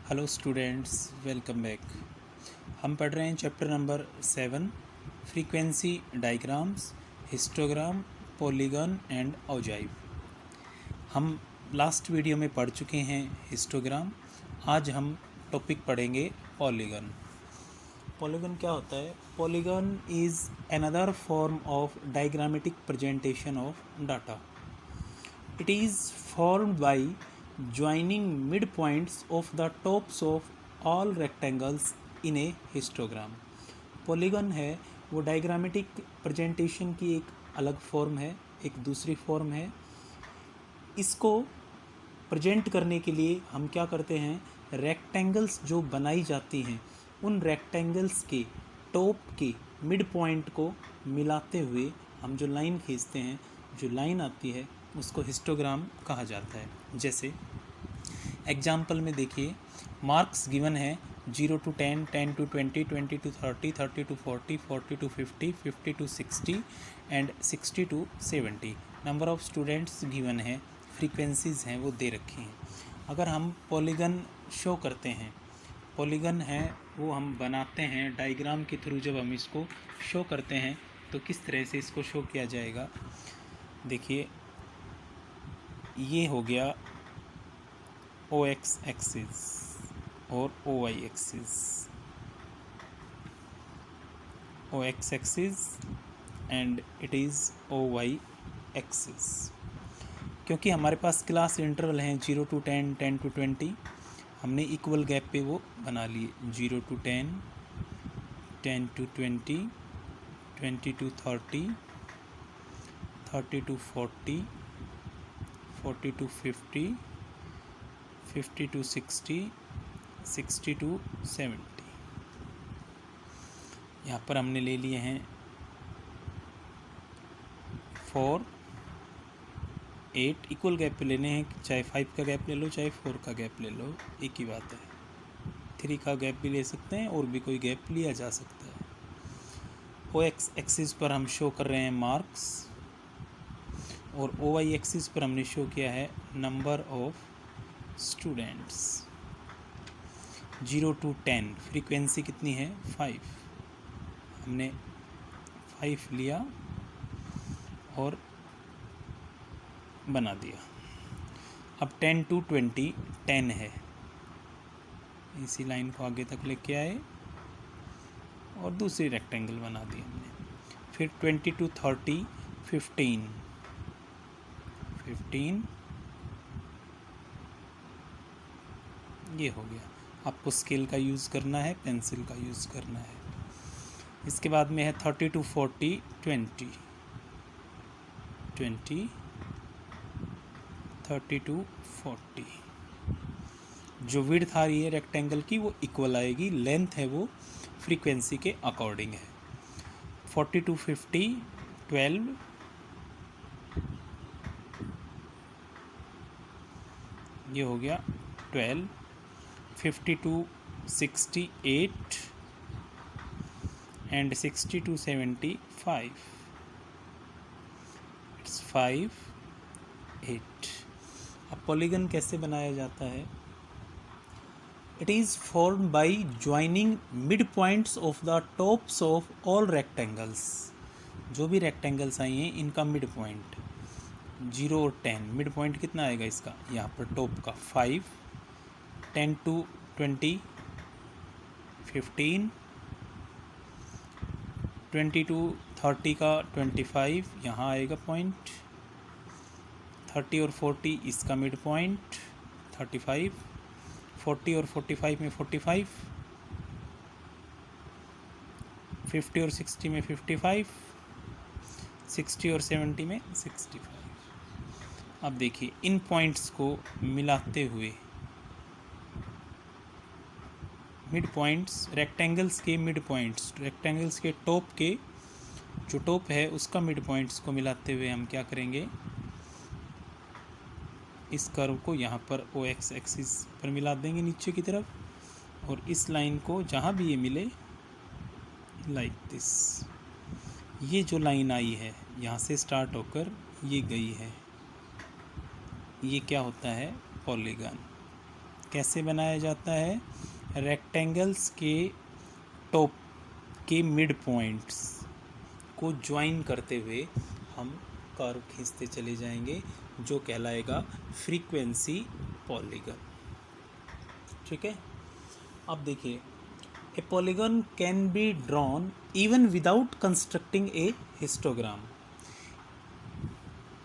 Hello students, welcome back. हम पढ़ रहे हैं chapter number 7, frequency diagrams, histogram, polygon and ogive. हम लास्ट वीडियो में पढ़ चुके हैं हिस्टोग्राम। आज हम टॉपिक पढ़ेंगे पॉलीगन। पॉलीगन क्या होता है? Polygon is another form of diagrammatic presentation of data. It is formed by joining midpoints of the tops of all rectangles in a histogram. Polygon है वो डायग्रामेटिक प्रेजेंटेशन की एक अलग फॉर्म है, एक दूसरी फॉर्म है। इसको प्रेजेंट करने के लिए हम क्या करते हैं, रेक्टेंगल्स जो बनाई जाती हैं उन रेक्टेंगल्स के टॉप के मिड पॉइंट को मिलाते हुए हम जो लाइन खींचते हैं, जो लाइन आती है उसको हिस्टोग्राम कहा जाता है। जैसे एग्जाम्पल में देखिए, मार्क्स गिवन है 0 to 10, 10 to 20, 20 to 30, 30 to 40, 40 to 50, 50 to 60 and 60 to 70। Number of students given है, फ्रीक्वेंसीज़ हैं वो दे रखी हैं। अगर हम पॉलीगन शो करते हैं, पॉलीगन है वो हम बनाते हैं डायग्राम के थ्रू, जब हम इसको शो करते हैं तो किस तरह से इसको शो किया जाएगा। देखिए, ये हो गया ओ एक्स एक्सिस और O Y axis. O X axis and it is O Y axis. क्योंकि हमारे पास क्लास इंटरवल हैं 0 to 10, 10 to 20, हमने इक्वल गैप पे वो बना लिए। 0 to 10, 10 to 20, 20 to 30, 30 to 40, 40 to 50, 50 to 60, 60 to 70। यहाँ पर हमने ले लिए हैं 4, 8 इक्वल गैप पे लेने हैं, चाहे 5 का गैप ले लो चाहे 4 का गैप ले लो, एक ही बात है। 3 का गैप भी ले सकते हैं और भी कोई गैप लिया जा सकता है। ओ एक्स एक्सिस पर हम शो कर रहे हैं मार्क्स और ओ वाई एक्सिस पर हमने शो किया है number of students. 0 to 10 frequency कितनी है? 5। हमने 5 लिया और बना दिया। अब 10 to 20 10 है, इसी लाइन को आगे तक लेके आए और दूसरी रेक्टेंगल बना दी हमने। फिर 20 to 30 15, 15 ये हो गया। आपको स्केल का यूज़ करना है, पेंसिल का यूज़ करना है। इसके बाद में है 30 to 40 20, 20, 30 to 40। जो विड्थ आ रही है रेक्टेंगल की वो इक्वल आएगी, लेंथ है वो फ्रीक्वेंसी के अकॉर्डिंग है। 40 to 50 12, ये हो गया 12। 50 to 68 एंड 60 to 75, इट्स 5 8। अब पॉलीगन कैसे बनाया जाता है? It is formed by joining mid points of the tops of all rectangles. जो भी रेक्टेंगल्स आई हैं इनका मिड पॉइंट 0 और 10, मिड पॉइंट कितना आएगा इसका? यहाँ पर टॉप का 5, 10 to 20 15, 20 to 30 का 25 यहाँ आएगा पॉइंट, 30 और 40 इसका मिड पॉइंट 35, 40 और 45 में 45, 50 और 60 में 55, 60 और 70 में 65। अब देखिए, इन पॉइंट्स को मिलाते हुए मिड पॉइंट्स, रेक्टेंगल्स के मिड पॉइंट्स, रेक्टेंगल्स के टॉप के जो टॉप है उसका मिड पॉइंट्स को मिलाते हुए हम क्या करेंगे, इस कर्व को यहाँ पर ओ एक्स एक्सिस पर मिला देंगे नीचे की तरफ, और इस लाइन को जहाँ भी ये मिले लाइक दिस। ये जो लाइन आई है यहाँ से स्टार्ट होकर ये गई है, ये क्या होता है? पॉलीगन। कैसे बनाया जाता है? रेक्टेंगल्स के टॉप के मिड पॉइंट्स को ज्वाइन करते हुए हम कर्व खींचते चले जाएंगे, जो कहलाएगा फ्रीक्वेंसी पॉलीगन। ठीक है, अब देखिए, ए polygon can be drawn even without constructing A histogram.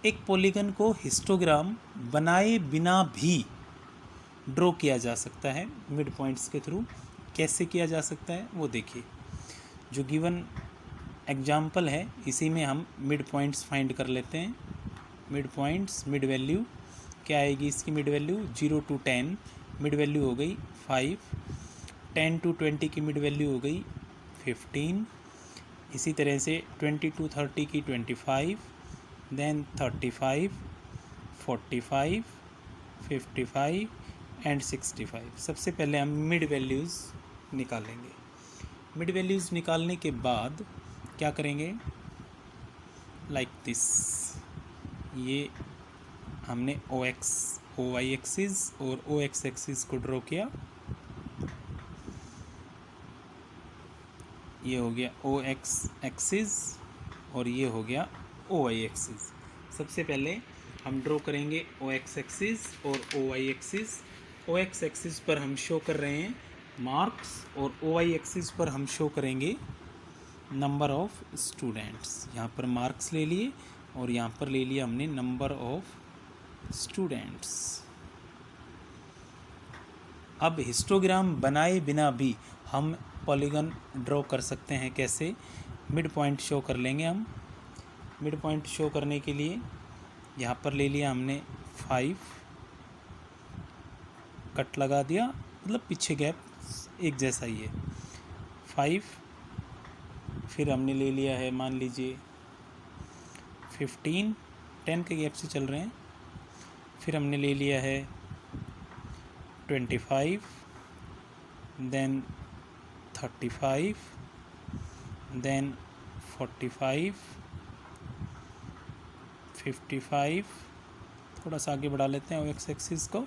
एक पॉलीगन को हिस्टोग्राम बनाए बिना भी ड्रॉ किया जा सकता है मिड पॉइंट्स के थ्रू। कैसे किया जा सकता है वो देखिए, जो गिवन एग्जाम्पल है इसी में हम मिड पॉइंट्स फाइंड कर लेते हैं। मिड पॉइंट्स, मिड वैल्यू क्या आएगी इसकी? Mid value 0 to 10, mid value हो गई 5। 10 to 20 की मिड वैल्यू हो गई 15। इसी तरह से 20 to 30 की 25, देन 35, 45, 55 एंड 65। सबसे पहले हम मिड वैल्यूज़ निकालेंगे। मिड वैल्यूज़ निकालने के बाद क्या करेंगे? लाइक दिस, ये हमने ओ वाई एक्सिस और ओ एक्स एक्सिस को ड्रॉ किया। ये हो गया ओ एक्स एक्सिस और ये हो गया ओ वाई एक्सिस। सबसे पहले हम ड्रॉ करेंगे ओ एक्स एक्सिस और O Y axis. O X axis पर हम शो कर रहे हैं मार्क्स और ओ वाई एक्सिस पर हम शो करेंगे नंबर ऑफ स्टूडेंट्स। यहाँ पर मार्क्स ले लिए और यहाँ पर ले लिया हमने नंबर ऑफ स्टूडेंट्स। अब हिस्टोग्राम बनाए बिना भी हम पॉलीगन ड्रॉ कर सकते हैं। कैसे? मिड पॉइंट शो कर लेंगे हम। मिड पॉइंट शो करने के लिए यहाँ पर ले लिया हमने 5, कट लगा दिया, मतलब पीछे गैप एक जैसा ही है 5। फिर हमने ले लिया है, मान लीजिए 15, 10 के गैप से चल रहे हैं। फिर हमने ले लिया है 25, देन 35, देन 45, 55। थोड़ा सा आगे बढ़ा लेते हैं ओ एक्स एक्सिस को,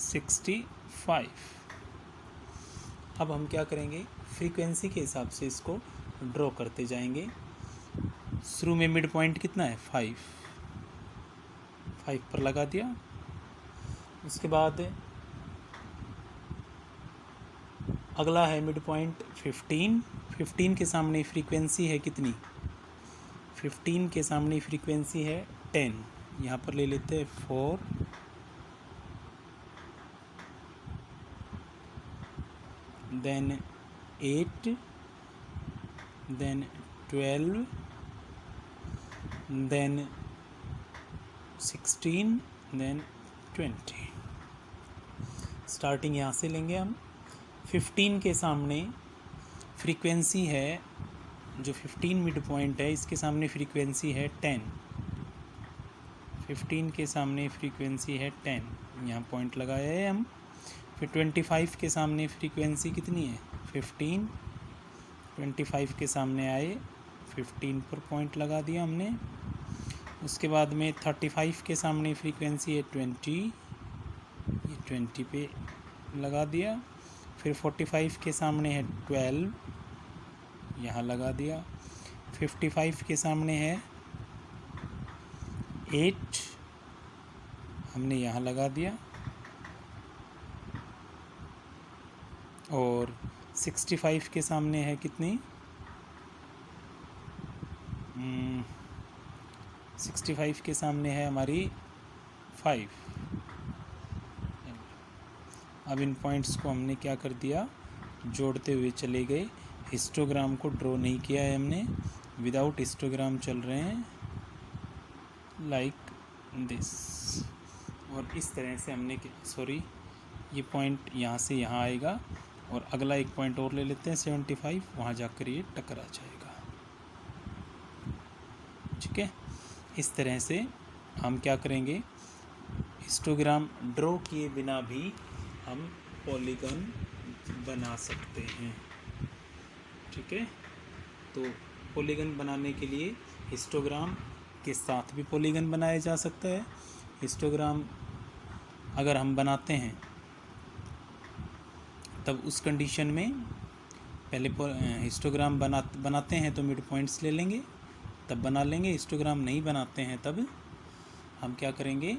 65। अब हम क्या करेंगे? फ्रीक्वेंसी के हिसाब से इसको ड्रॉ करते जाएंगे। शुरू में मिड पॉइंट कितना है? 5 पर लगा दिया। उसके बाद अगला है मिड पॉइंट 15। 15 के सामने फ्रीक्वेंसी है कितनी? 15 के सामने फ्रीक्वेंसी है 10। यहाँ पर ले लेते हैं 4, then 8, then 12, then 16, then 20। Starting यहाँ से लेंगे हम। 15 के सामने फ्रीक्वेंसी है, जो 15 मिड पॉइंट है इसके सामने फ्रीक्वेंसी है 10। 15 के सामने फ्रीक्वेंसी है 10, यहाँ पॉइंट लगाया है हम। फिर 25 के सामने फ्रीक्वेंसी कितनी है? 15। 25 के सामने आए, 15 पर पॉइंट लगा दिया हमने। उसके बाद में 35 के सामने फ्रीक्वेंसी है 20, ये 20 पे लगा दिया। फिर 45 के सामने है 12, यहाँ लगा दिया। 55 के सामने है 8, हमने यहाँ लगा दिया। और 65 के सामने है कितनी? 65 के सामने है हमारी 5। अब इन पॉइंट्स को हमने क्या कर दिया? जोड़ते हुए चले गए। हिस्टोग्राम को ड्रॉ नहीं किया है हमने, विदाउट हिस्टोग्राम चल रहे हैं, लाइक दिस। और इस तरह से हमने, सॉरी, ये पॉइंट यहाँ से यहाँ आएगा और अगला एक पॉइंट और ले लेते हैं 75, वहाँ जाकर ये टकरा जाएगा। ठीक है, इस तरह से हम क्या करेंगे? हिस्टोग्राम ड्रॉ किए बिना भी हम पॉलीगन बना सकते हैं। ठीक है, तो पॉलीगन बनाने के लिए हिस्टोग्राम के साथ भी पॉलीगन बनाया जा सकता है। हिस्टोग्राम अगर हम बनाते हैं तब उस कंडीशन में पहले हिस्टोग्राम बनाते हैं तो मिड पॉइंट्स ले लेंगे, तब बना लेंगे। हिस्टोग्राम नहीं बनाते हैं तब हम क्या करेंगे,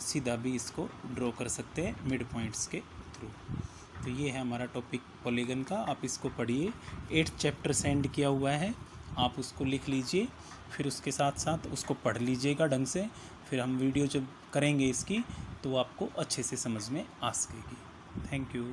सीधा भी इसको ड्रॉ कर सकते हैं मिड पॉइंट्स के थ्रू। तो ये है हमारा टॉपिक पॉलीगन का। आप इसको पढ़िए, 8th चैप्टर सेंड किया हुआ है, आप उसको लिख लीजिए, फिर उसके साथ साथ उसको पढ़ लीजिएगा ढंग से। फिर हम वीडियो जब करेंगे इसकी तो आपको अच्छे से समझ में आ सकेगी। Thank you.